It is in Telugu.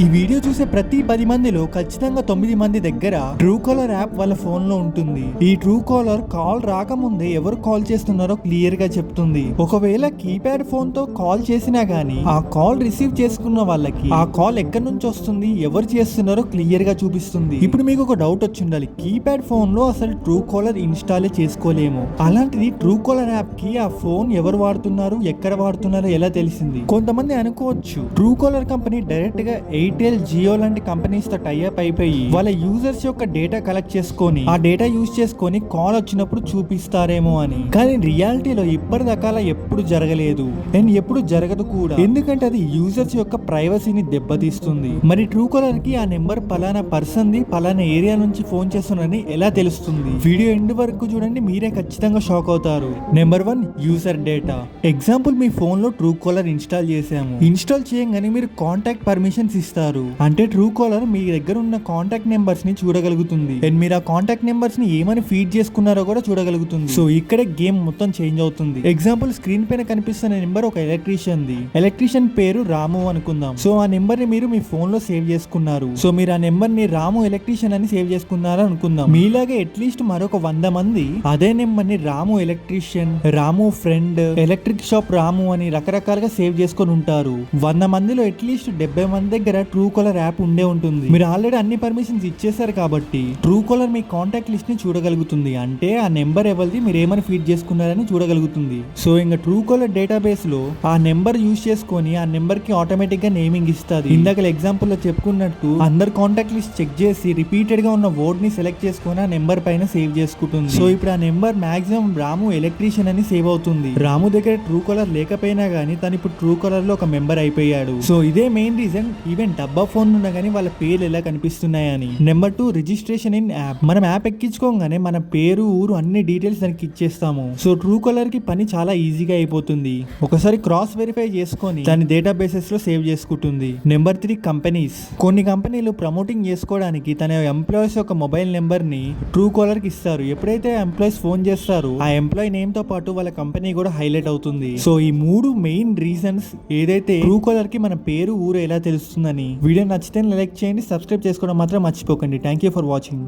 ఈ వీడియో చూసే ప్రతి 10 మందిలో ఖచ్చితంగా 9 మంది దగ్గర ట్రూ కాలర్ యాప్ వాళ్ళ ఫోన్ లో ఉంటుంది. ఈ ట్రూ కాలర్ కాల్ రాకముందే ఎవరు కాల్ చేస్తున్నారో క్లియర్ గా చెప్తుంది. ఒకవేళ కీప్యాడ్ ఫోన్ తో కాల్ చేసినా గానీ ఆ కాల్ రిసీవ్ చేసుకున్న వాళ్ళకి ఆ కాల్ ఎక్కడి నుంచి వస్తుంది, ఎవరు చేస్తున్నారో క్లియర్ గా చూపిస్తుంది. ఇప్పుడు మీకు ఒక డౌట్ వచ్చి ఉండాలి, కీప్యాడ్ ఫోన్ లో అసలు ట్రూ కాలర్ ఇన్స్టాల్ చేసుకోలేము. అలాంటిది ట్రూ కాలర్ యాప్ కి ఆ ఫోన్ ఎవరు వాడుతున్నారు, ఎక్కడ వాడుతున్నారో ఎలా తెలిసింది? కొంతమంది అనుకోవచ్చు, ట్రూ కాలర్ కంపెనీ డైరెక్ట్ గా ఎయిర్టెల్, జియో లాంటి కంపెనీస్ తో టైఅప్ అయిపోయి వాళ్ళ యూజర్స్ యొక్క డేటా కలెక్ట్ చేసుకొని ఆ డేటా యూజ్ చేసుకొని కాల్ వచ్చినప్పుడు చూపిస్తారేమో అని. కానీ రియాలిటీలో ఇప్పటిదాకా ఎప్పుడు జరగలేదు అండ్ ఎప్పుడు జరగదు కూడా. ఎందుకంటే అది యూజర్స్ యొక్క ప్రైవసీని దెబ్బతీస్తుంది. మరి ట్రూ కాలర్ కి ఆ నెంబర్ పలానా పర్సన్ ది, పలానా ఏరియా నుంచి ఫోన్ చేస్తున్నారని ఎలా తెలుస్తుంది? వీడియో ఎండ్ వరకు చూడండి, మీరే ఖచ్చితంగా షాక్ అవుతారు. Number 1, user data. ఎగ్జాంపుల్, మీ ఫోన్ లో ట్రూ కాలర్ ఇన్స్టాల్ చేసాము. ఇన్స్టాల్ చేయగానే మీరు కాంటాక్ట్ పర్మిషన్స్ ఇస్తారు. అంటే ట్రూ కాలర్ మీ దగ్గర ఉన్న కాంటాక్ట్ నెంబర్స్ ని చూడగలుగుతుంది అండ్ మీరు ఆ కాంటాక్ట్ నెంబర్స్ ని ఏమని ఫీడ్ చేసుకున్నారో కూడా చూడగలుగుతుంది. సో ఇక్కడే గేమ్ మొత్తం చేంజ్ అవుతుంది. ఎగ్జాంపుల్, స్క్రీన్ పైన కనిపిస్తున్న నెంబర్ ఒక ఎలక్ట్రీషియన్ ది. ఎలక్ట్రీషియన్ పేరు రాము అనుకుందాం. సో ఆ నెంబర్ ని మీరు మీ ఫోన్ లో సేవ్ చేసుకున్నారు. సో మీరు ఆ నెంబర్ ని రాము ఎలక్ట్రీషియన్ అని సేవ్ చేసుకున్నారు అనుకుందాం. మీలాగే అట్లీస్ట్ మరొక 100 మంది అదే నెంబర్ ని రాము ఎలక్ట్రీషియన్, రాము ఫ్రెండ్, ఎలక్ట్రిక్ షాప్ రాము అని రకరకాలుగా సేవ్ చేసుకొని ఉంటారు. 100 మందిలో అట్లీస్ట్ 70 మంది దగ్గర ట్రూ కాలర్ యాప్ ఉండే ఉంటుంది. మీరు ఆల్రెడీ అన్ని పర్మిషన్స్ ఇచ్చేసారు కాబట్టి ట్రూ కాలర్ మీ కాంటాక్ట్ లిస్ట్ ని చూడగలుగుతుంది. అంటే ఆ నెంబర్ ఎవరిది, మీరు ఏమని ఫీడ్ చేసుకున్నారని చూడగలుగుతుంది. సో ఇంకా ట్రూ కాలర్ డేటాబేస్ లో ఆ నెంబర్ యూజ్ చేసుకొని ఆ నెంబర్ కి ఆటోమేటిక్ గా నేమింగ్ ఇస్తుంది. ఇందాక ఎగ్జాంపుల్ లో చెప్పుకున్నట్టు అందరు కాంటాక్ట్ లిస్ట్ చెక్ చేసి రిపీటెడ్ గా ఉన్న వర్డ్ ని సెలెక్ట్ చేసుకొని ఆ నెంబర్ పైన సేవ్ చేసుకుంటుంది. సో ఇప్పుడు ఆ నెంబర్ మాక్సిమం రాము ఎలక్ట్రీషియన్ అని సేవ్ అవుతుంది. రాము దగ్గర ట్రూ కాలర్ లేకపోయినా గానీ తను ఇప్పుడు ట్రూ కాలర్ లో ఒక మెంబర్ అయిపోయాడు. సో ఇదే మెయిన్ రీజన్ ఈవెన్ డబ్బా ఫోన్ ఉన్నా గానీ వాళ్ళ పేర్లు ఎలా కనిపిస్తున్నాయని. Number 2, registration in app. మనం యాప్ ఎక్కించుకోగానే మన పేరు, ఊరు అన్ని డీటెయిల్స్ దానికి ఇచ్చేస్తాము. సో ట్రూ కాలర్ కి పని చాలా ఈజీగా అయిపోతుంది. ఒకసారి క్రాస్ వెరిఫై చేసుకొని దాని డేటాబేసెస్ లో సేవ్ చేసుకుంటుంది. Number 3, companies. కొన్ని కంపెనీలు ప్రమోటింగ్ చేసుకోవడానికి తన ఎంప్లాయీస్ యొక్క మొబైల్ నెంబర్ ని ట్రూ కాలర్ కి ఇస్తారు. ఎప్పుడైతే ఎంప్లాయీస్ ఫోన్ చేస్తారో ఆ ఎంప్లాయీ నేమ్ తో పాటు వాళ్ళ కంపెనీ కూడా హైలైట్ అవుతుంది. సో ఈ 3 మెయిన్ రీజన్స్ ఏదైతే ట్రూ కాలర్ కి మన పేరు, ఊరు ఎలా తెలుస్తుందని. వీడియో నచ్చితే లైక్ చేయండి, సబ్స్క్రైబ్ చేసుకోవడం మాత్రం మర్చిపోకండి. Thank you for watching.